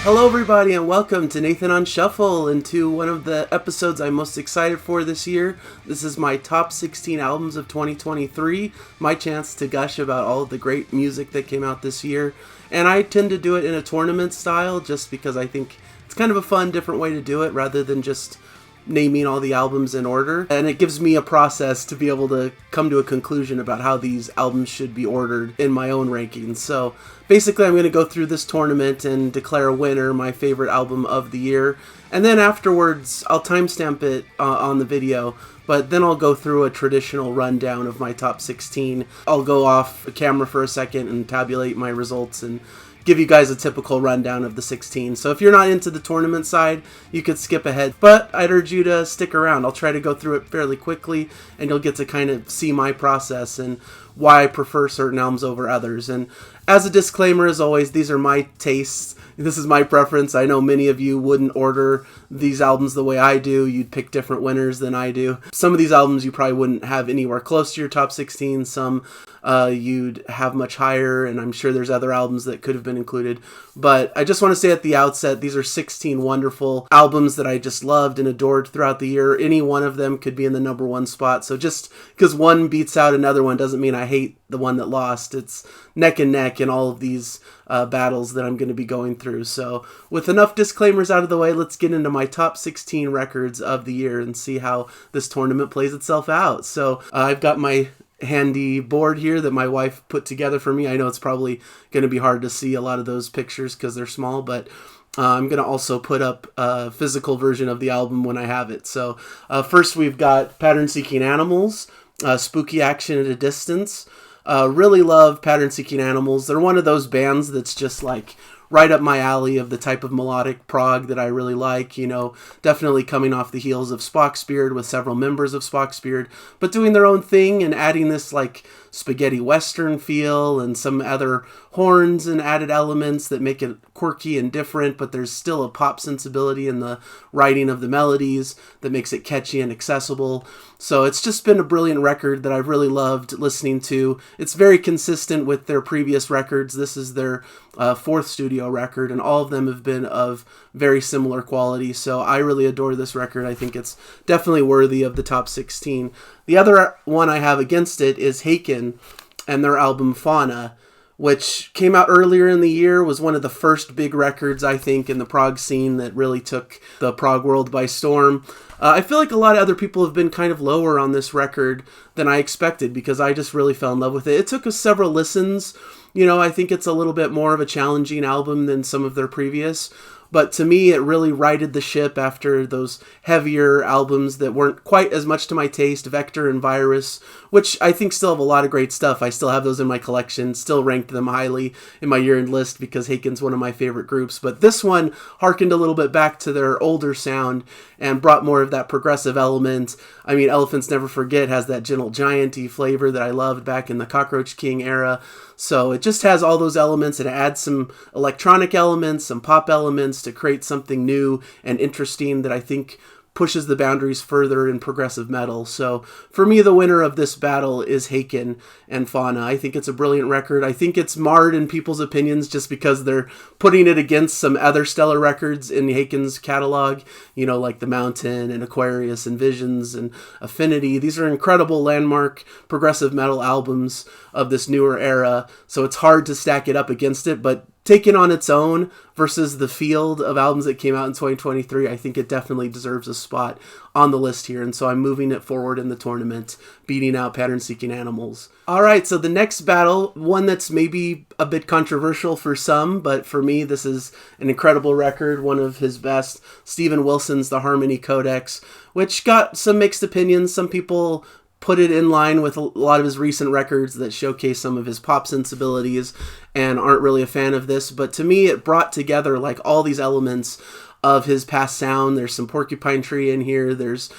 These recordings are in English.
Hello everybody and welcome to Nathan on Shuffle and to one of the episodes I'm most excited for this year. This is my top 16 albums of 2023, my chance to gush about all of the great music that came out this year. And I tend to do it in a tournament style just because I think it's kind of a fun, different way to do it rather than just naming all the albums in order. And it gives me a process to be able to come to a conclusion about how these albums should be ordered in my own rankings. So basically I'm going to go through this tournament and declare a winner, my favorite album of the year. And then afterwards I'll timestamp it on the video, but then I'll go through a traditional rundown of my top 16. I'll go off camera for a second and tabulate my results and give you guys a typical rundown of the 16. So if you're not into the tournament side, you could skip ahead, but I'd urge you to stick around. I'll try to go through it fairly quickly, and you'll get to kind of see my process and why I prefer certain albums over others. And as a disclaimer, as always, these are my tastes. This is my preference. I know many of you wouldn't order these albums the way I do. You'd pick different winners than I do. Some of these albums you probably wouldn't have anywhere close to your top 16. Some you'd have much higher, and I'm sure there's other albums that could have been included. But I just want to say at the outset, these are 16 wonderful albums that I just loved and adored throughout the year. Any one of them could be in the number one spot. So just because one beats out another one doesn't mean I hate the one that lost. It's neck and neck in all of these battles that I'm going to be going through. So with enough disclaimers out of the way, let's get into my top 16 records of the year and see how this tournament plays itself out. So I've got my handy board here that my wife put together for me. I know it's probably going to be hard to see a lot of those pictures because they're small, but I'm going to also put up a physical version of the album when I have it. So first we've got Pattern Seeking Animals, Spooky Action at a Distance. Really love Pattern Seeking Animals. They're one of those bands that's just like right up my alley of the type of melodic prog that I really like, you know, definitely coming off the heels of Spockspirit with several members of Spockspirit, but doing their own thing and adding this like spaghetti western feel and some other horns and added elements that make it quirky and different, but there's still a pop sensibility in the writing of the melodies that makes it catchy and accessible. So it's just been a brilliant record that I've really loved listening to. It's very consistent with their previous records. This is their fourth studio record, and all of them have been of very similar quality. So I really adore this record. I think it's definitely worthy of the top 16. The other one I have against it is Haken and their album Fauna, which came out earlier in the year, was one of the first big records, I think, in the prog scene that really took the prog world by storm. I feel like a lot of other people have been kind of lower on this record than I expected because I just really fell in love with it. It took us several listens. You know, I think it's a little bit more of a challenging album than some of their previous. But to me, it really righted the ship after those heavier albums that weren't quite as much to my taste, Vector and Virus, which I think still have a lot of great stuff. I still have those in my collection, still ranked them highly in my year-end list because Haken's one of my favorite groups. But this one harkened a little bit back to their older sound and brought more of that progressive element. I mean, Elephants Never Forget has that Gentle Giant-y flavor that I loved back in the Cockroach King era. So it just has all those elements, and it adds some electronic elements, some pop elements to create something new and interesting that I think pushes the boundaries further in progressive metal. So for me, the winner of this battle is Haken and Fauna. I think it's a brilliant record. I think it's marred in people's opinions just because they're putting it against some other stellar records in Haken's catalog, you know, like The Mountain and Aquarius and Visions and Affinity. These are incredible landmark progressive metal albums of this newer era. So it's hard to stack it up against it, but taken on its own versus the field of albums that came out in 2023, I think it definitely deserves a spot on the list here. And so I'm moving it forward in the tournament, beating out Pattern Seeking Animals. All right, so the next battle, one that's maybe a bit controversial for some, but for me, this is an incredible record, one of his best, Steven Wilson's The Harmony Codex, which got some mixed opinions. Some people put it in line with a lot of his recent records that showcase some of his pop sensibilities and aren't really a fan of this. But to me, it brought together like all these elements of his past sound. There's some Porcupine Tree in here. There's,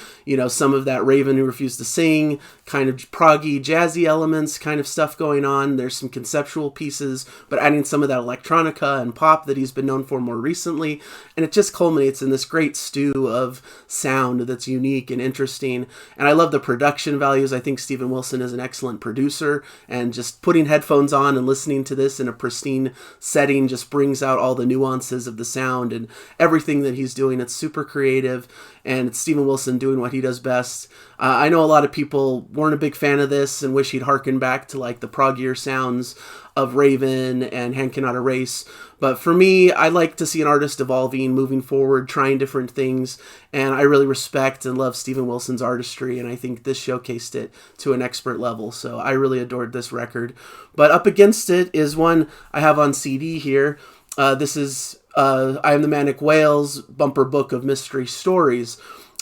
some of that Raven Who Refused to Sing, kind of proggy, jazzy elements, kind of stuff going on. There's some conceptual pieces, but adding some of that electronica and pop that he's been known for more recently. And it just culminates in this great stew of sound that's unique and interesting. And I love the production values. I think Steven Wilson is an excellent producer, and just putting headphones on and listening to this in a pristine setting just brings out all the nuances of the sound and everything that he's doing. It's super creative, and it's Steven Wilson doing what he does best. I know a lot of people weren't a big fan of this and wish he'd harken back to like the proggier sounds of Raven and Hand Cannot Erase. But for me, I like to see an artist evolving, moving forward, trying different things. And I really respect and love Steven Wilson's artistry, and I think this showcased it to an expert level. So I really adored this record. But up against it is one I have on CD here. This is I Am the Manic Whale's Bumper Book of Mystery Stories,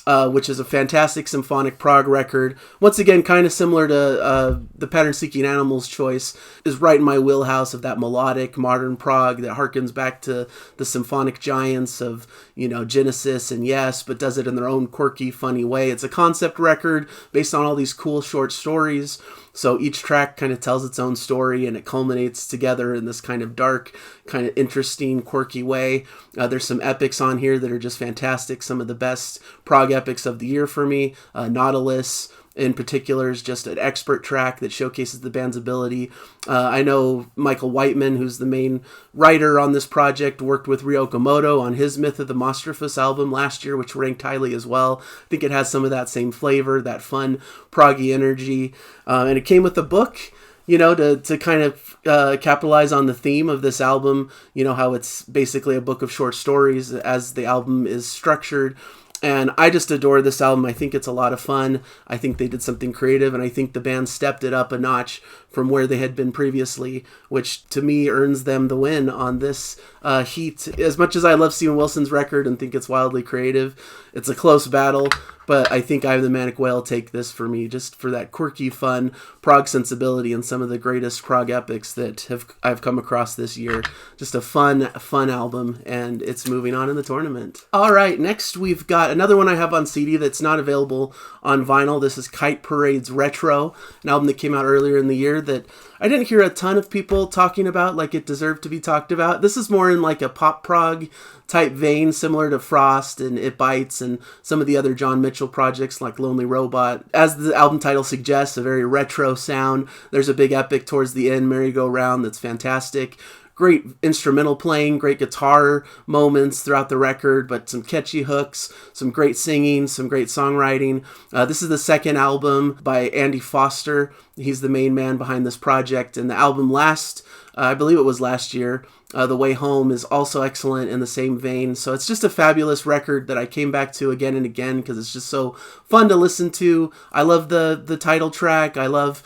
which is a fantastic symphonic prog record. Once again, kind of similar to the Pattern Seeking Animals choice, is right in my wheelhouse of that melodic modern prog that harkens back to the symphonic giants of, Genesis and Yes, but does it in their own quirky, funny way. It's a concept record based on all these cool short stories. So each track kind of tells its own story, and it culminates together in this kind of dark, kind of interesting, quirky way. There's some epics on here that are just fantastic. Some of the best prog epics of the year for me. Nautilus, in particular, is just an expert track that showcases the band's ability. I know Michael Whiteman, who's the main writer on this project, worked with Ryo Okamoto on his Myth of the Mostraphus album last year, which ranked highly as well. I think it has some of that same flavor, that fun, proggy energy. And it came with a book, to kind of capitalize on the theme of this album, how it's basically a book of short stories as the album is structured. And I just adore this album. I think it's a lot of fun. I think they did something creative, and I think the band stepped it up a notch from where they had been previously, which to me earns them the win on this heat. As much as I love Steven Wilson's record and think it's wildly creative, it's a close battle, but I think I Am the Manic Whale take this for me, just for that quirky, fun prog sensibility and some of the greatest prog epics that I've come across this year. Just a fun album, and it's moving on in the tournament. All right, next we've got another one I have on CD that's not available on vinyl. This is Kite Parade's Retro, an album that came out earlier in the year that I didn't hear a ton of people talking about like it deserved to be talked about. This is more in like a pop prog type vein, similar to Frost and It Bites and some of the other John Mitchell projects like Lonely Robot. As the album title suggests, a very retro sound. There's a big epic towards the end, Merry Go Round, that's fantastic. Great instrumental playing, great guitar moments throughout the record, but some catchy hooks, some great singing, some great songwriting. This is the second album by Andy Foster. He's the main man behind this project, and the album I believe it was last year, The Way Home, is also excellent in the same vein. So it's just a fabulous record that I came back to again and again because it's just so fun to listen to. I love the title track. I love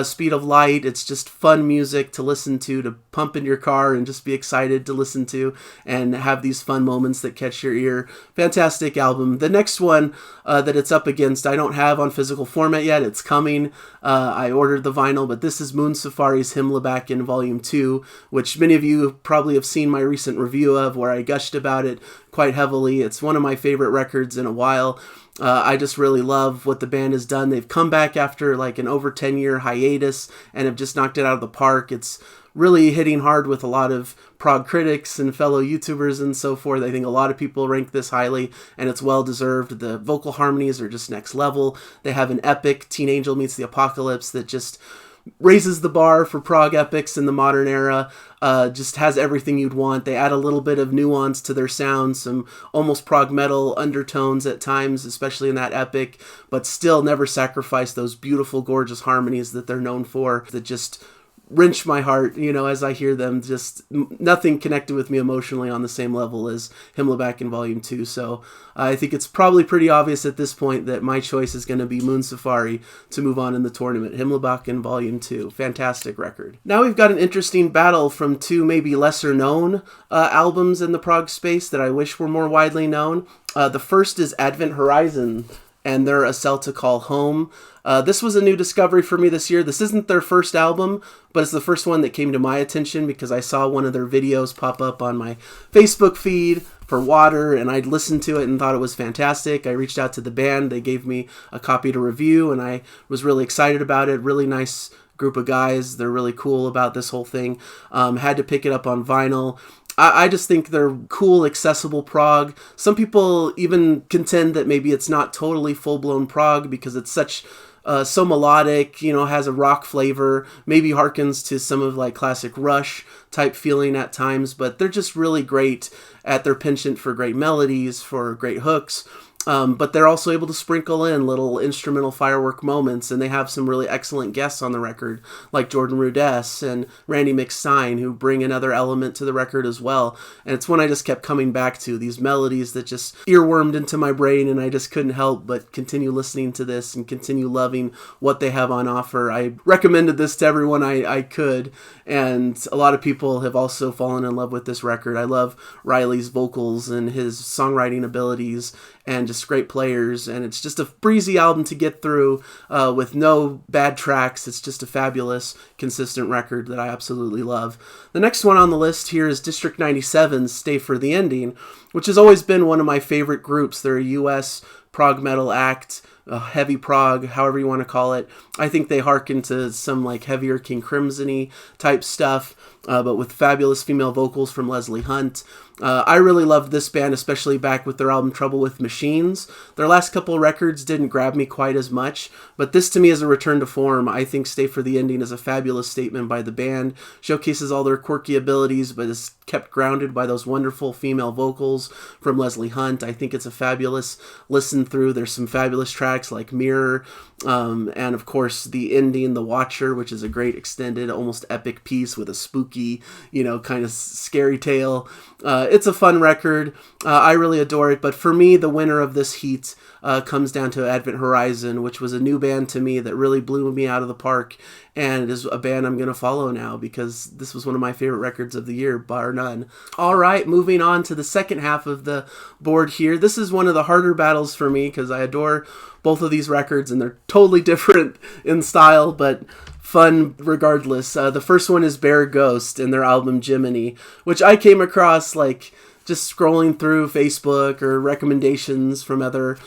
Speed of Light. It's just fun music to listen to pump in your car and just be excited to listen to and have these fun moments that catch your ear. Fantastic album. The next one that it's up against, I don't have on physical format yet. It's coming. I ordered the vinyl, but this is Moon Safari's Himmelbacken Volume 2, which many of you probably have seen my recent review of, where I gushed about it quite heavily. It's one of my favorite records in a while. I just really love what the band has done. They've come back after like an over 10-year hiatus and have just knocked it out of the park. It's really hitting hard with a lot of prog critics and fellow YouTubers and so forth. I think a lot of people rank this highly, and it's well deserved. The vocal harmonies are just next level. They have an epic, Teen Angel Meets the Apocalypse, that just raises the bar for prog epics in the modern era. Just has everything you'd want. They add a little bit of nuance to their sound, some almost prog metal undertones at times, especially in that epic, but still never sacrifice those beautiful, gorgeous harmonies that they're known for, that just wrench my heart, as I hear them. Just nothing connected with me emotionally on the same level as Himmelbacken Volume 2. So I think it's probably pretty obvious at this point that my choice is going to be Moon Safari to move on in the tournament. Himmelbacken Volume 2. Fantastic record. Now we've got an interesting battle from two maybe lesser known albums in the prog space that I wish were more widely known. The first is Advent Horizon and their A Cell to Call Home. This was a new discovery for me this year. This isn't their first album, but it's the first one that came to my attention because I saw one of their videos pop up on my Facebook feed for water, and I'd listened to it and thought it was fantastic. I reached out to the band. They gave me a copy to review, and I was really excited about it. Really nice group of guys. They're really cool about this whole thing. Had to pick it up on vinyl. I just think they're cool, accessible prog. Some people even contend that maybe it's not totally full-blown prog because it's so melodic, has a rock flavor, maybe harkens to some of like classic Rush type feeling at times, but they're just really great at their penchant for great melodies, for great hooks. But they're also able to sprinkle in little instrumental firework moments, and they have some really excellent guests on the record, like Jordan Rudess and Randy McStein, who bring another element to the record as well. And it's one I just kept coming back to, these melodies that just earwormed into my brain, and I just couldn't help but continue listening to this and continue loving what they have on offer. I recommended this to everyone I could, and a lot of people have also fallen in love with this record. I love Riley's vocals and his songwriting abilities, and just great players, and it's just a breezy album to get through with no bad tracks. It's just a fabulous, consistent record that I absolutely love. The next one on the list here is District 97's Stay for the Ending, which has always been one of my favorite groups. They're a U.S. prog metal act, heavy prog, however you want to call it. I think they harken to some like heavier King Crimson-y type stuff, but with fabulous female vocals from Leslie Hunt. I really loved this band, especially back with their album Trouble with Machines. Their last couple of records didn't grab me quite as much, but this to me is a return to form. I think Stay for the Ending is a fabulous statement by the band, showcases all their quirky abilities, but is kept grounded by those wonderful female vocals from Leslie Hunt. I think it's a fabulous listen through. There's some fabulous tracks like Mirror, and of course the ending, The Watcher, which is a great extended, almost epic piece with a spooky, kind of scary tale. It's a fun record. I really adore it, but for me, the winner of this heat comes down to Advent Horizon, which was a new band to me that really blew me out of the park, and it is a band I'm going to follow now because this was one of my favorite records of the year, bar none. All right, moving on to the second half of the board here. This is one of the harder battles for me because I adore both of these records, and they're totally different in style, but fun regardless. The first one is Bear Ghost and their album Jiminy, which I came across just scrolling through Facebook or recommendations from other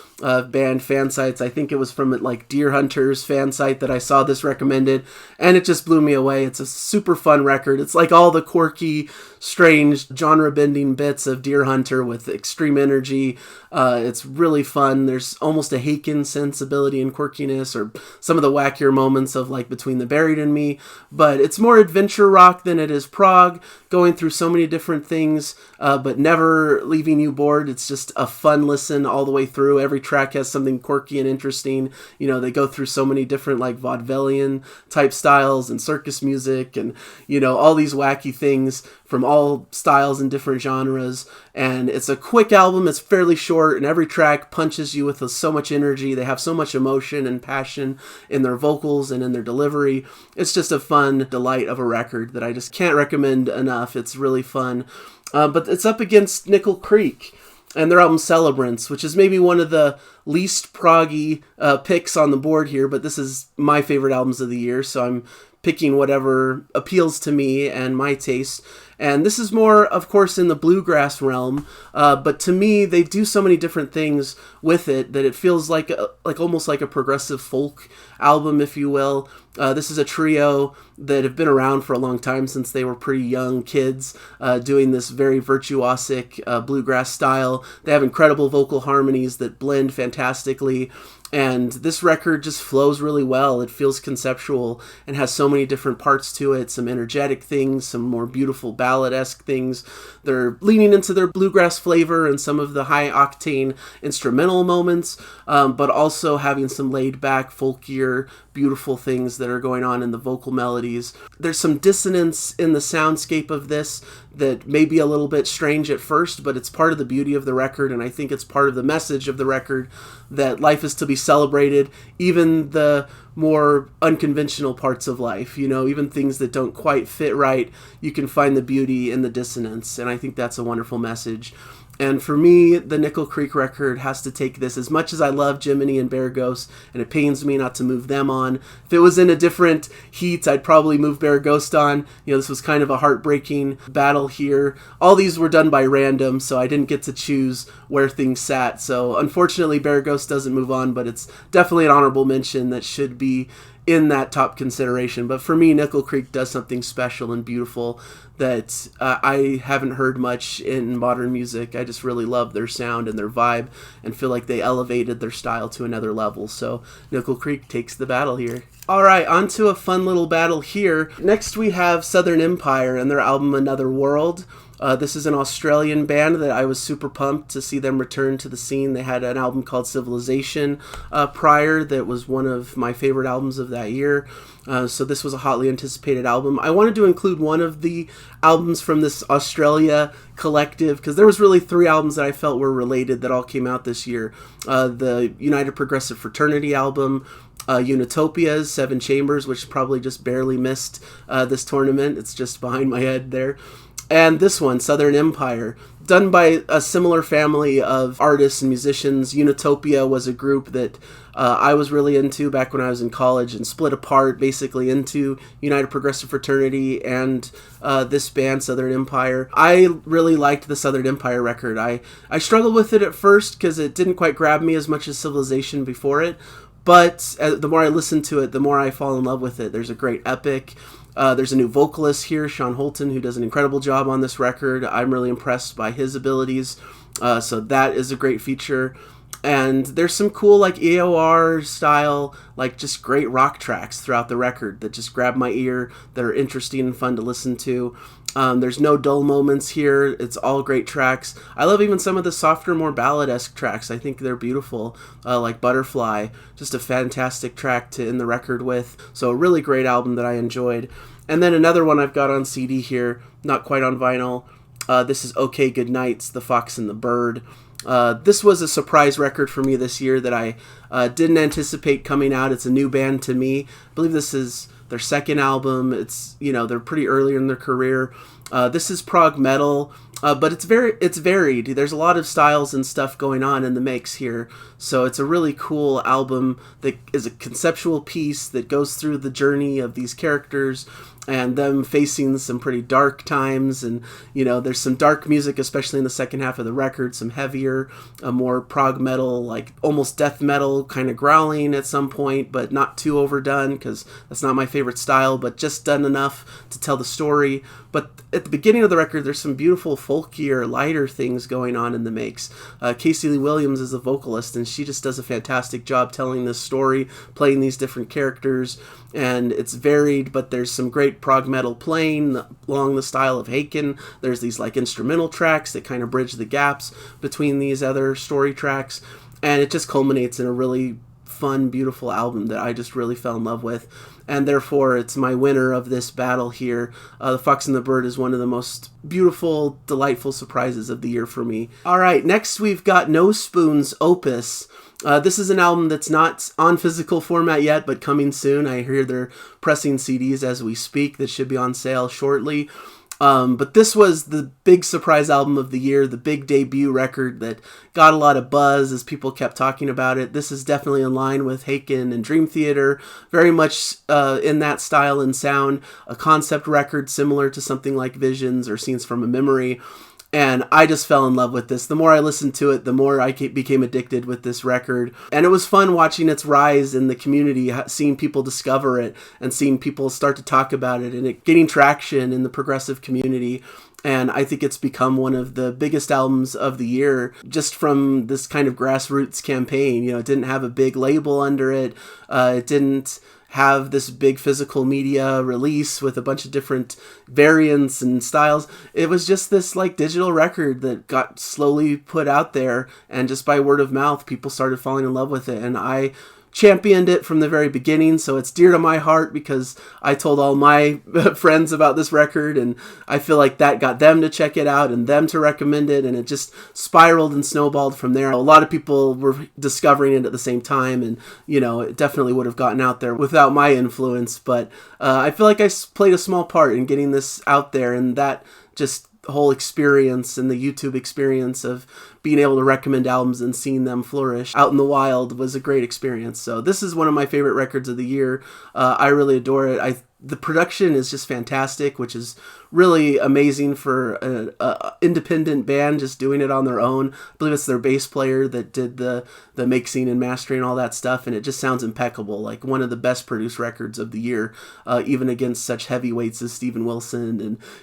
band fan sites. I think it was from Deer Hunter's fan site that I saw this recommended, and it just blew me away. It's a super fun record. It's like all the quirky, strange, genre-bending bits of Deer Hunter with extreme energy. It's really fun. There's almost a Haken sensibility and quirkiness, or some of the wackier moments of Between the Buried and Me, but it's more adventure rock than it is prog, going through so many different things, but never leaving you bored. It's just a fun listen all the way through. Every track has something quirky and interesting. They go through so many different vaudevillian type styles and circus music and, all these wacky things from all styles and different genres. And it's a quick album. It's fairly short, and every track punches you with so much energy. They have so much emotion and passion in their vocals and in their delivery. It's just a fun delight of a record that I just can't recommend enough. It's really fun. But it's up against Nickel Creek and their album Celebrants, which is maybe one of the least proggy picks on the board here, but this is my favorite albums of the year, so I'm picking whatever appeals to me and my taste. And this is more, of course, in the bluegrass realm, but to me, they do so many different things with it that it feels like almost like a progressive folk album, if you will. This is a trio that have been around for a long time, since they were pretty young kids, doing this very virtuosic bluegrass style. They have incredible vocal harmonies that blend fantastically. And this record just flows really well. It feels conceptual and has so many different parts to it, some energetic things, some more beautiful ballad-esque things. They're leaning into their bluegrass flavor and some of the high-octane instrumental moments, but also having some laid-back, folkier, beautiful things that are going on in the vocal melodies. There's some dissonance in the soundscape of this that may be a little bit strange at first, but it's part of the beauty of the record, and I think it's part of the message of the record that life is to be celebrated, even the more unconventional parts of life, even things that don't quite fit right, you can find the beauty in the dissonance, and I think that's a wonderful message. And for me, the Nickel Creek record has to take this. As much as I love Jiminy and Bear Ghost, and it pains me not to move them on. If it was in a different heat, I'd probably move Bear Ghost on. This was kind of a heartbreaking battle here. All these were done by random, so I didn't get to choose where things sat. So unfortunately, Bear Ghost doesn't move on, but it's definitely an honorable mention that should be in that top consideration. But for me, Nickel Creek does something special and beautiful that I haven't heard much in modern music. I just really love their sound and their vibe and feel like they elevated their style to another level. So Nickel Creek takes the battle here. All right, on to a fun little battle here. Next we have Southern Empire and their album Another World. This is an Australian band that I was super pumped to see them return to the scene. They had an album called Civilization prior that was one of my favorite albums of that year. So this was a hotly anticipated album. I wanted to include one of the albums from this Australia collective because there was really 3 albums that I felt were related that all came out this year. The United Progressive Fraternity album, Unitopia's 7 Chambers, which probably just barely missed this tournament. It's just behind my head there. And this one, Southern Empire, done by a similar family of artists and musicians. Unitopia was a group that I was really into back when I was in college and split apart basically into United Progressive Fraternity and this band, Southern Empire. I really liked the Southern Empire record. I struggled with it at first because it didn't quite grab me as much as Civilization before it. But the more I listen to it, the more I fall in love with it. There's a great epic. There's a new vocalist here, Sean Holton, who does an incredible job on this record. I'm really impressed by his abilities. So that is a great feature. And there's some cool like EOR style, like just great rock tracks throughout the record that just grab my ear, that are interesting and fun to listen to. There's no dull moments here. It's all great tracks. I love even some of the softer, more ballad-esque tracks. I think they're beautiful, like Butterfly. Just a fantastic track to end the record with. So a really great album that I enjoyed. And then another one I've got on CD here, not quite on vinyl. This is OK Goodnights, The Fox and the Bird. This was a surprise record for me this year that I didn't anticipate coming out. It's a new band to me. I believe this is their second album. It's, they're pretty early in their career. This is prog metal, but it's varied. There's a lot of styles and stuff going on in the mix here. So it's a really cool album that is a conceptual piece that goes through the journey of these characters and them facing some pretty dark times. And, there's some dark music, especially in the second half of the record, some heavier, more prog metal, like almost death metal kind of growling at some point, but not too overdone because that's not my favorite style, but just done enough to tell the story. But at the beginning of the record, there's some beautiful folkier, lighter things going on in the mix. Casey Lee Williams is the vocalist, and she just does a fantastic job telling this story, playing these different characters, and it's varied, but there's some great prog metal playing along the style of Haken. There's these like instrumental tracks that kind of bridge the gaps between these other story tracks, and it just culminates in a really fun, beautiful album that I just really fell in love with. And therefore, it's my winner of this battle here. The Fox and the Bird is one of the most beautiful, delightful surprises of the year for me. All right, next we've got No Spoon's Opus. This is an album that's not on physical format yet, but coming soon. I hear they're pressing CDs as we speak that should be on sale shortly. But this was the big surprise album of the year, the big debut record that got a lot of buzz as people kept talking about it. This is definitely in line with Haken and Dream Theater, very much in that style and sound, a concept record similar to something like Visions or Scenes from a Memory. And I just fell in love with this. The more I listened to it, the more I became addicted with this record. And it was fun watching its rise in the community, seeing people discover it and seeing people start to talk about it and it getting traction in the progressive community. And I think it's become one of the biggest albums of the year just from this kind of grassroots campaign. It didn't have a big label under it. It didn't have this big physical media release with a bunch of different variants and styles. It was just this like digital record that got slowly put out there, and just by word of mouth, people started falling in love with it. And I championed it from the very beginning, so it's dear to my heart because I told all my friends about this record, and I feel like that got them to check it out and them to recommend it, and it just spiraled and snowballed from there. A lot of people were discovering it at the same time, and it definitely would have gotten out there without my influence, but I feel like I played a small part in getting this out there, and that just whole experience and the YouTube experience of being able to recommend albums and seeing them flourish out in the wild was a great experience. So this is one of my favorite records of the year. I really adore it. The production is just fantastic, which is really amazing for an independent band just doing it on their own. I believe it's their bass player that did the mixing and mastering and all that stuff, and it just sounds impeccable, like one of the best produced records of the year, even against such heavyweights as Steven Wilson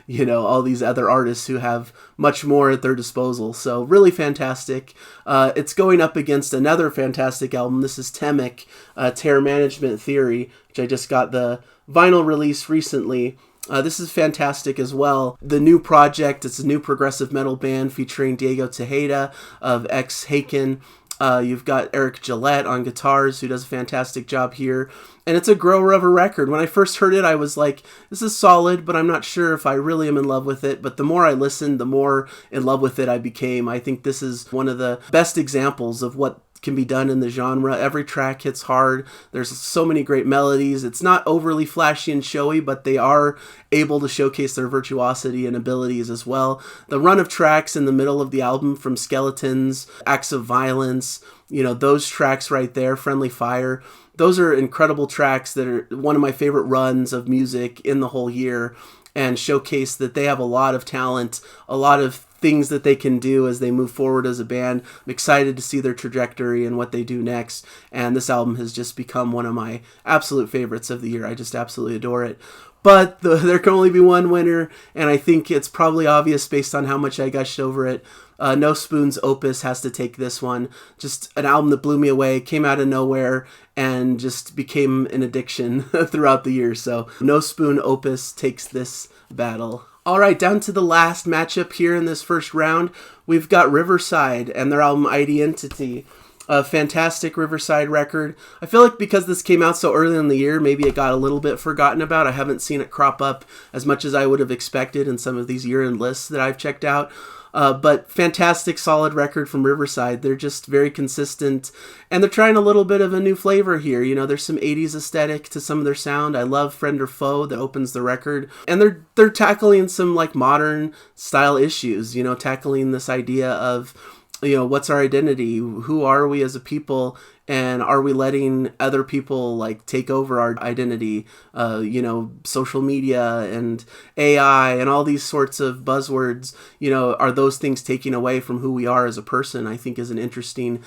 and all these other artists who have much more at their disposal. So really fantastic. It's going up against another fantastic album. This is Temic, Terror Management Theory, which I just got the vinyl release recently. This is fantastic as well. The new project, it's a new progressive metal band featuring Diego Tejeda of ex-Haken. You've got Eric Gillette on guitars, who does a fantastic job here. And it's a grower of a record. When I first heard it, I was like, this is solid, but I'm not sure if I really am in love with it. But the more I listened, the more in love with it I became. I think this is one of the best examples of what can be done in the genre. Every track hits hard. There's so many great melodies. It's not overly flashy and showy, but they are able to showcase their virtuosity and abilities as well. The run of tracks in the middle of the album, from Skeletons, Acts of Violence, those tracks right there, Friendly Fire, those are incredible tracks that are one of my favorite runs of music in the whole year, and showcase that they have a lot of talent, a lot of things that they can do as they move forward as a band. I'm excited to see their trajectory and what they do next, and this album has just become one of my absolute favorites of the year. I just absolutely adore it. But there can only be one winner, and I think it's probably obvious based on how much I gushed over it. No Spoon's Opus has to take this one. Just an album that blew me away, came out of nowhere, and just became an addiction throughout the year. So No Spoon Opus takes this battle. All right, down to the last matchup here in this first round. We've got Riverside and their album Identity. A fantastic Riverside record. I feel like because this came out so early in the year, maybe it got a little bit forgotten about. I haven't seen it crop up as much as I would have expected in some of these year-end lists that I've checked out. But fantastic, solid record from Riverside. They're just very consistent, and they're trying a little bit of a new flavor here. There's some 80s aesthetic to some of their sound. I love Friend or Foe that opens the record, and they're tackling some like modern style issues, tackling this idea of what's our identity? Who are we as a people? And are we letting other people like take over our identity? Social media and AI and all these sorts of buzzwords, are those things taking away from who we are as a person? I think is an interesting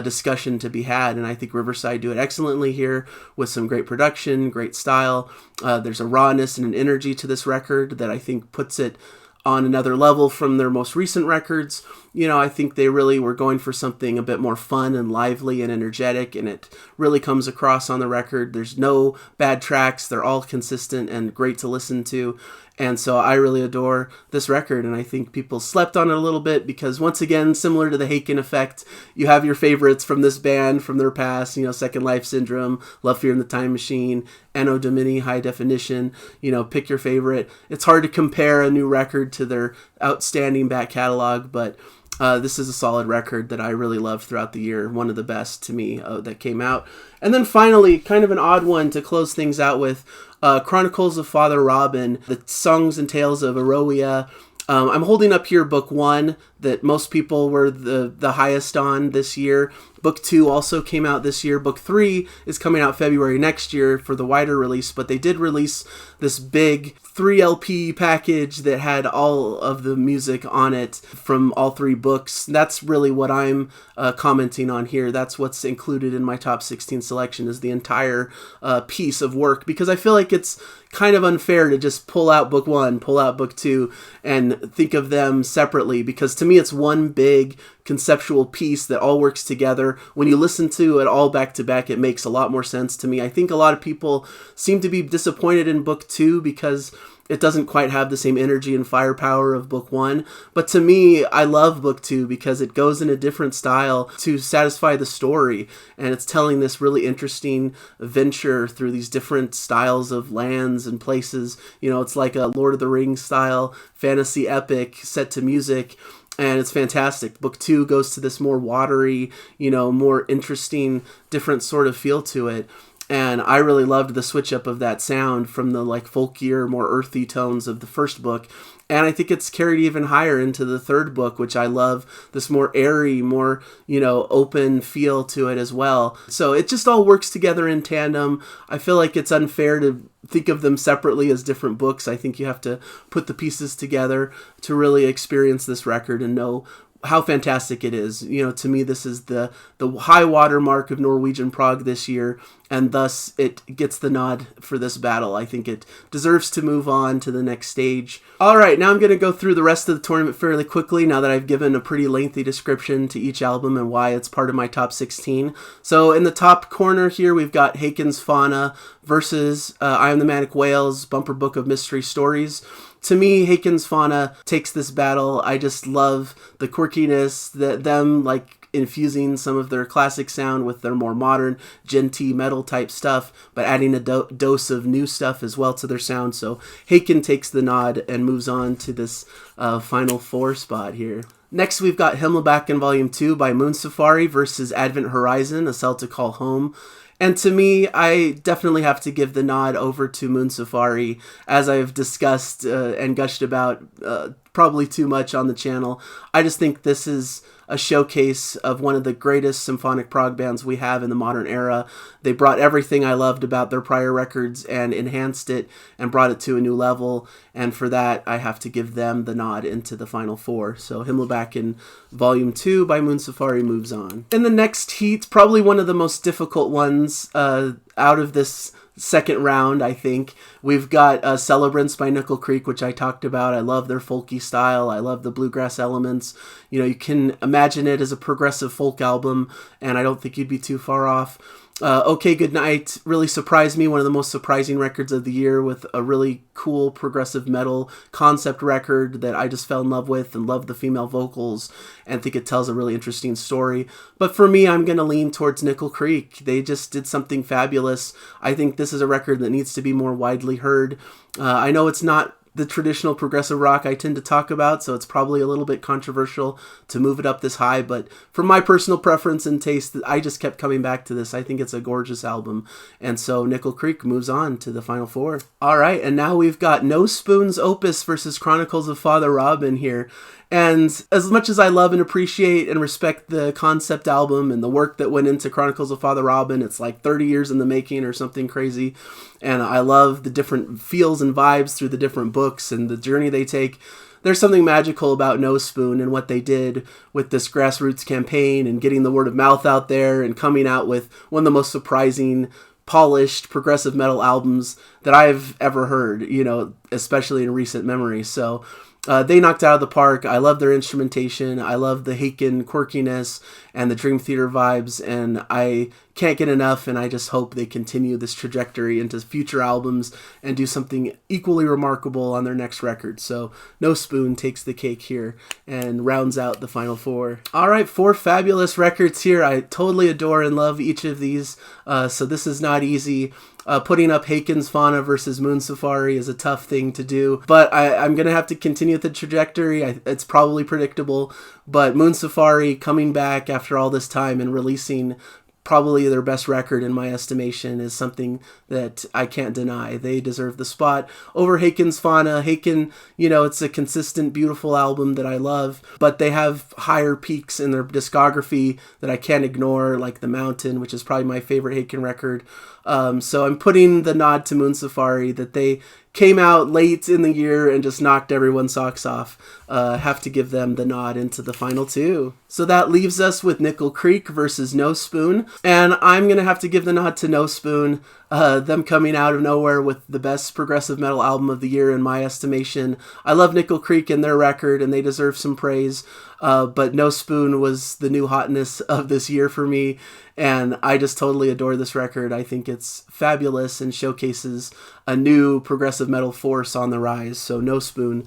discussion to be had. And I think Riverside do it excellently here with some great production, great style. There's a rawness and an energy to this record that I think puts it on another level from their most recent records. I think they really were going for something a bit more fun and lively and energetic, and it really comes across on the record. There's no bad tracks. They're all consistent and great to listen to. And so I really adore this record, and I think people slept on it a little bit because, once again, similar to the Haken effect, you have your favorites from this band from their past, Second Life Syndrome, Love, Fear, and the Time Machine, Anno Domini, High Definition, pick your favorite. It's hard to compare a new record to their outstanding back catalog, but this is a solid record that I really loved throughout the year. One of the best to me that came out. And then finally, kind of an odd one to close things out with, Chronicles of Father Robin, the Songs and Tales of Eroia. I'm holding up here book 1 that most people were the highest on this year. Book 2 also came out this year. Book 3 is coming out February next year for the wider release, but they did release this big 3 LP package that had all of the music on it from all 3 books. That's really what I'm commenting on here. That's what's included in my top 16 selection, is the entire piece of work, because I feel like it's kind of unfair to just pull out book 1, pull out book 2, and think of them separately, because to me it's one big conceptual piece that all works together. When you listen to it all back to back, it makes a lot more sense to me. I think a lot of people seem to be disappointed in book 2 because it doesn't quite have the same energy and firepower of book 1. But to me, I love book 2 because it goes in a different style to satisfy the story. And it's telling this really interesting venture through these different styles of lands and places. It's like a Lord of the Rings style fantasy epic set to music. And it's fantastic. Book 2 goes to this more watery, more interesting, different sort of feel to it. And I really loved the switch up of that sound from the like folkier, more earthy tones of the first book. And I think it's carried even higher into the third book, which I love, this more airy, more, open feel to it as well. So it just all works together in tandem. I feel like it's unfair to think of them separately as different books. I think you have to put the pieces together to really experience this record and know how fantastic it is. To me, this is the high water mark of Norwegian prog this year, and thus it gets the nod for this battle. I think it deserves to move on to the next stage. All right, now I'm going to go through the rest of the tournament fairly quickly now that I've given a pretty lengthy description to each album and why it's part of my top 16. So in the top corner here, we've got Haken's Fauna versus I Am the Manic Whales, Bumper Book of Mystery Stories. To me, Haken's Fauna takes this battle. I just love the quirkiness, them like infusing some of their classic sound with their more modern genty metal type stuff, but adding a dose of new stuff as well to their sound. So Haken takes the nod and moves on to this final four spot here. Next, we've got Himmelbacken Volume 2 by Moon Safari versus Advent Horizon, A Cell to Call Home. And to me, I definitely have to give the nod over to Moon Safari, as I've discussed and gushed about probably too much on the channel. I just think this is a showcase of one of the greatest symphonic prog bands we have in the modern era. They brought everything I loved about their prior records and enhanced it and brought it to a new level. And for that, I have to give them the nod into the final four. So Himmelbacken Volume 2 by Moon Safari moves on. In the next heat, probably one of the most difficult ones out of this second round, I think. We've got Celebrants by Nickel Creek, which I talked about. I love their folky style. I love the bluegrass elements. You can imagine it as a progressive folk album, and I don't think you'd be too far off. Okay Goodnight really surprised me, one of the most surprising records of the year, with a really cool progressive metal concept record that I just fell in love with and love the female vocals and think it tells a really interesting story. But for me, I'm going to lean towards Nickel Creek. They just did something fabulous. I think this is a record that needs to be more widely heard. I know it's not the traditional progressive rock I tend to talk about, so it's probably a little bit controversial to move it up this high, but from my personal preference and taste, I just kept coming back to this. I think it's a gorgeous album, and so Nickel Creek moves on to the final four. All right, and now we've got No Spoon's Opus versus Chronicles of Father Robin here. And as much as I love and appreciate and respect the concept album and the work that went into Chronicles of Father Robin, it's like 30 years in the making or something crazy. And I love the different feels and vibes through the different books and the journey they take. There's something magical about No Spoon and what they did with this grassroots campaign and getting the word of mouth out there and coming out with one of the most surprising, polished progressive metal albums that I've ever heard, especially in recent memory. So they knocked out of the park. I love their instrumentation. I love the Haken quirkiness and the Dream Theater vibes, and I can't get enough, and I just hope they continue this trajectory into future albums and do something equally remarkable on their next record. So No Spoon takes the cake here and rounds out the final four. All right, 4 fabulous records here. I totally adore and love each of these, so this is not easy. Putting up Haken's Fauna versus Moon Safari is a tough thing to do, but I'm going to have to continue with the trajectory. It's probably predictable, but Moon Safari coming back after all this time and releasing probably their best record in my estimation is something that I can't deny. They deserve the spot over Haken's Fauna. Haken, it's a consistent, beautiful album that I love, but they have higher peaks in their discography that I can't ignore, like The Mountain, which is probably my favorite Haken record. So I'm putting the nod to Moon Safari that they came out late in the year and just knocked everyone's socks off. Have to give them the nod into the final 2. So that leaves us with Nickel Creek versus No Spoon, and I'm going to have to give the nod to No Spoon. Them coming out of nowhere with the best progressive metal album of the year in my estimation. I love Nickel Creek and their record, and they deserve some praise, but No Spoon was the new hotness of this year for me, and I just totally adore this record. I think it's fabulous and showcases a new progressive metal force on the rise, so No Spoon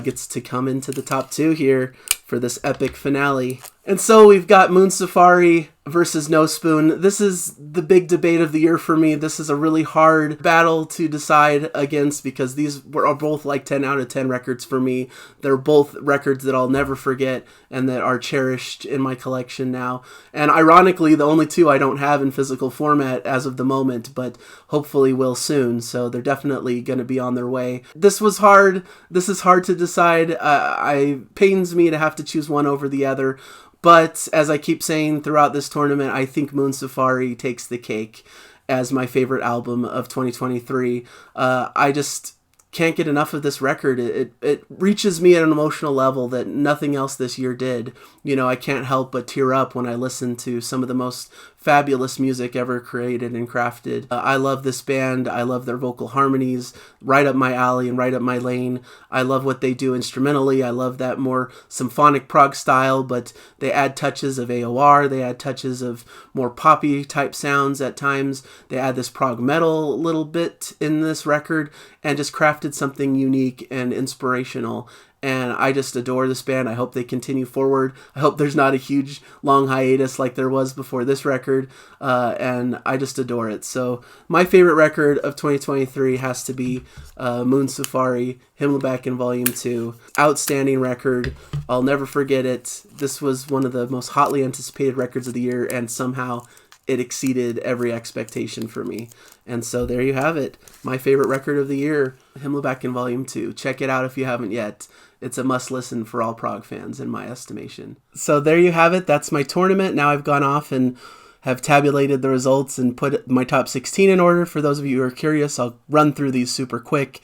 gets to come into the top 2 here. for this epic finale. And so we've got Moon Safari versus No Spoon. This is the big debate of the year for me. This is a really hard battle to decide against because these are both like 10 out of 10 records for me. They're both records that I'll never forget and that are cherished in my collection now. And ironically, the only two I don't have in physical format as of the moment, but hopefully will soon. So they're definitely going to be on their way. This was hard. This is hard to decide. It pains me to have to choose one over the other. But as I keep saying throughout this tournament, I think Moon Safari takes the cake as my favorite album of 2023. I just can't get enough of this record. It reaches me at an emotional level that nothing else this year did. You know, I can't help but tear up when I listen to some of the most fabulous music ever created and crafted. I love this band. I love their vocal harmonies, right up my alley and right up my lane. I love what they do instrumentally. I love that more symphonic prog style, but they add touches of AOR. They add touches of more poppy type sounds at times. They add this prog metal a little bit in this record and just crafted something unique and inspirational. And I just adore this band. I hope they continue forward. I hope there's not a huge, long hiatus like there was before this record. And I just adore it. So my favorite record of 2023 has to be Moon Safari, Himmelback in Volume 2. Outstanding record. I'll never forget it. This was one of the most hotly anticipated records of the year, and somehow it exceeded every expectation for me. And so there you have it. My favorite record of the year, Himmelback in Volume 2. Check it out if you haven't yet. It's a must-listen for all prog fans, in my estimation. So there you have it. That's my tournament. Now I've gone off and have tabulated the results and put my top 16 in order. For those of you who are curious, I'll run through these super quick.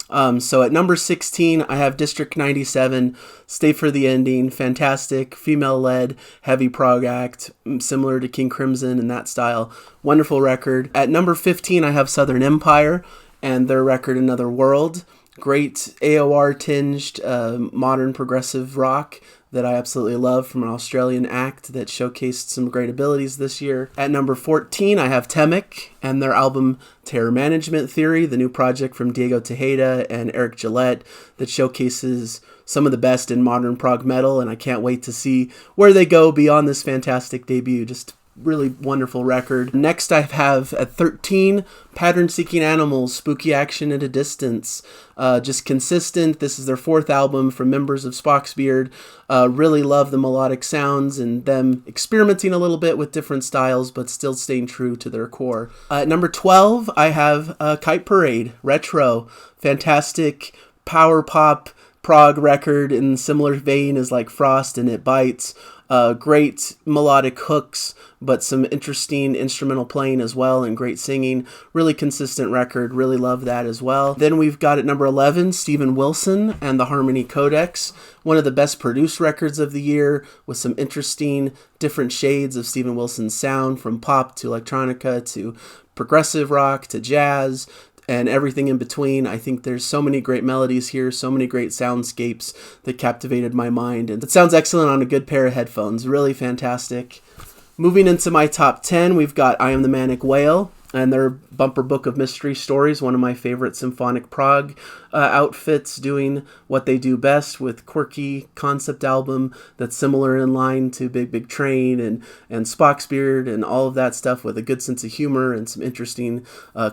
So at number 16, I have District 97, Stay for the Ending, fantastic, female-led, heavy prog act, similar to King Crimson in that style. Wonderful record. At number 15, I have Southern Empire and their record Another World. Great AOR-tinged modern progressive rock that I absolutely love from an Australian act that showcased some great abilities this year. At number 14, I have Temic and their album Terror Management Theory, the new project from Diego Tejeda and Eric Gillette that showcases some of the best in modern prog metal, and I can't wait to see where they go beyond this fantastic debut. Just really wonderful record. Next I have at 13, Pattern Seeking Animals, Spooky Action at a Distance. Just consistent. This is their fourth album from members of Spock's Beard. Really love the melodic sounds and them experimenting a little bit with different styles, but still staying true to their core. At number 12, I have Kite Parade, Retro. Fantastic power pop prog record in similar vein as like Frost and It Bites. Great melodic hooks, but some interesting instrumental playing as well and great singing. Really consistent record. Really love that as well. Then we've got at number 11, Steven Wilson and the Harmony Codex. One of the best produced records of the year with some interesting different shades of Steven Wilson's sound, from pop to electronica to progressive rock to jazz and everything in between. I think there's so many great melodies here, so many great soundscapes that captivated my mind. And it sounds excellent on a good pair of headphones. Really fantastic. Moving into my top 10, we've got I Am the Manic Whale and their bumper book of mystery stories, one of my favorite symphonic prog outfits, doing what they do best with quirky concept album that's similar in line to Big Big Train and Spock's Beard and all of that stuff, with a good sense of humor and some interesting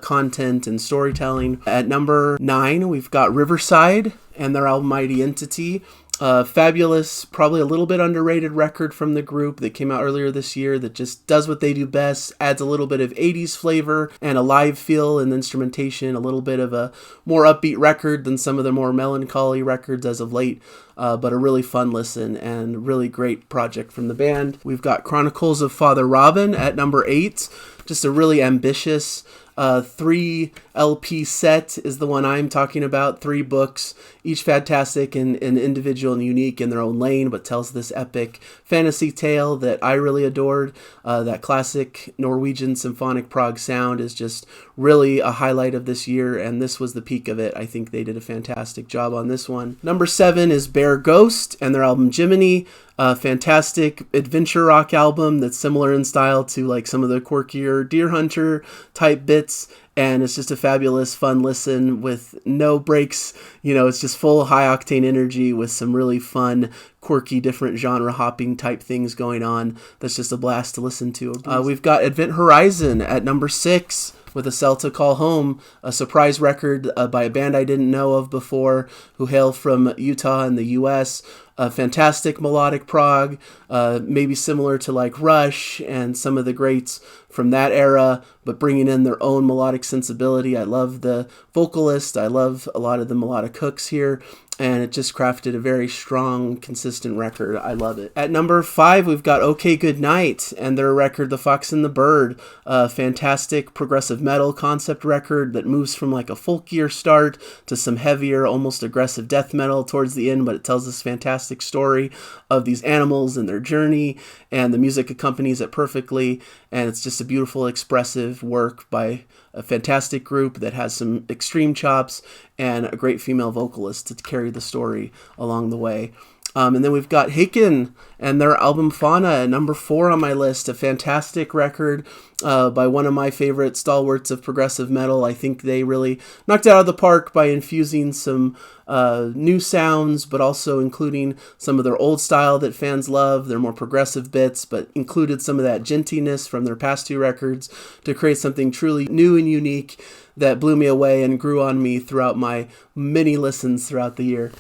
content and storytelling. At number 9, we've got Riverside and their album Mighty Entity. Fabulous, probably a little bit underrated record from the group that came out earlier this year that just does what they do best, adds a little bit of 80s flavor and a live feel and instrumentation, a little bit of a more upbeat record than some of the more melancholy records as of late, but a really fun listen and really great project from the band. We've got Chronicles of Father Robin at number 8, just a really ambitious 3 LP set is the one I'm talking about. 3 books, each fantastic and individual and unique in their own lane, but tells this epic fantasy tale that I really adored. That classic Norwegian symphonic prog sound is just really a highlight of this year, and this was the peak of it. I think they did a fantastic job on this one. Number 7 is Bear are Ghost and their album Jiminy, a fantastic adventure rock album that's similar in style to like some of the quirkier Deer Hunter type bits. And it's just a fabulous, fun listen with no breaks. It's just full high octane energy with some really fun, quirky, different genre hopping type things going on. That's just a blast to listen to. We've got Event Horizon at number 6 with A Cell to Call Home, a surprise record by a band I didn't know of before, who hail from Utah in the U.S., a fantastic melodic prog, maybe similar to like Rush and some of the greats from that era, but bringing in their own melodic sensibility. I love the vocalist. I love a lot of the melodic hooks here, and it just crafted a very strong, consistent record. I love it. At number 5, we've got OK Goodnight and their record, The Fox and the Bird, a fantastic progressive metal concept record that moves from like a folkier start to some heavier, almost aggressive death metal towards the end, but it tells this fantastic story of these animals and their journey, and the music accompanies it perfectly, and it's just a beautiful, expressive work by a fantastic group that has some extreme chops and a great female vocalist to carry the story along the way. And then we've got Haken and their album Fauna at number 4 on my list, a fantastic record by one of my favorite stalwarts of progressive metal. I think they really knocked it out of the park by infusing some new sounds, but also including some of their old style that fans love, their more progressive bits, but included some of that gentiness from their past 2 records to create something truly new and unique that blew me away and grew on me throughout my many listens throughout the year.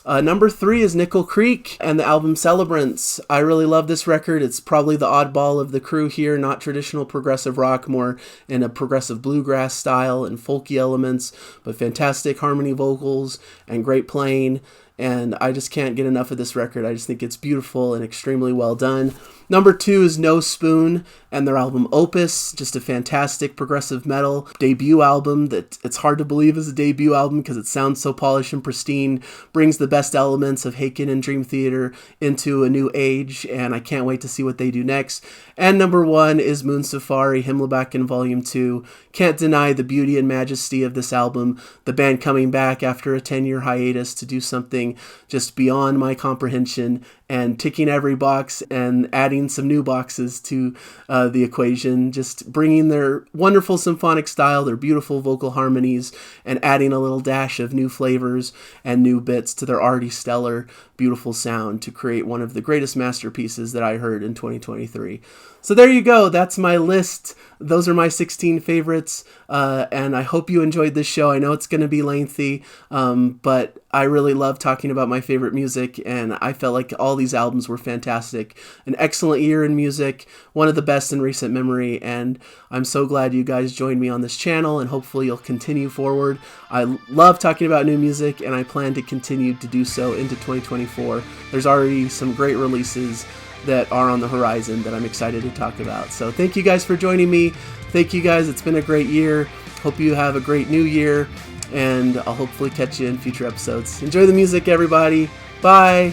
Number 3 is Nickel Creek and the album Celebrants. I really love this record. It's probably the oddball of the crew here, not traditional progressive rock, more in a progressive bluegrass style and folky elements, but fantastic harmony vocals and great playing. And I just can't get enough of this record. I just think it's beautiful and extremely well done. Number 2 is No Spoon and their album Opus, just a fantastic progressive metal debut album that it's hard to believe is a debut album because it sounds so polished and pristine, brings the best elements of Haken and Dream Theater into a new age, and I can't wait to see what they do next. And number 1 is Moon Safari, Himmelbach in Volume 2. Can't deny the beauty and majesty of this album, the band coming back after a 10-year hiatus to do something just beyond my comprehension and ticking every box and adding some new boxes to the equation, just bringing their wonderful symphonic style, their beautiful vocal harmonies, and adding a little dash of new flavors and new bits to their already stellar, beautiful sound to create one of the greatest masterpieces that I heard in 2023. So there you go. That's my list. Those are my 16 favorites, and I hope you enjoyed this show. I know it's going to be lengthy, but I really love talking about my favorite music, and I felt like all these albums were fantastic. An excellent year in music, one of the best in recent memory, and I'm so glad you guys joined me on this channel, and hopefully you'll continue forward. I love talking about new music, and I plan to continue to do so into 2024. There's already some great releases that are on the horizon that I'm excited to talk about. So thank you guys for joining me. Thank you guys. It's been a great year. Hope you have a great new year, and I'll hopefully catch you in future episodes. Enjoy the music, everybody. Bye.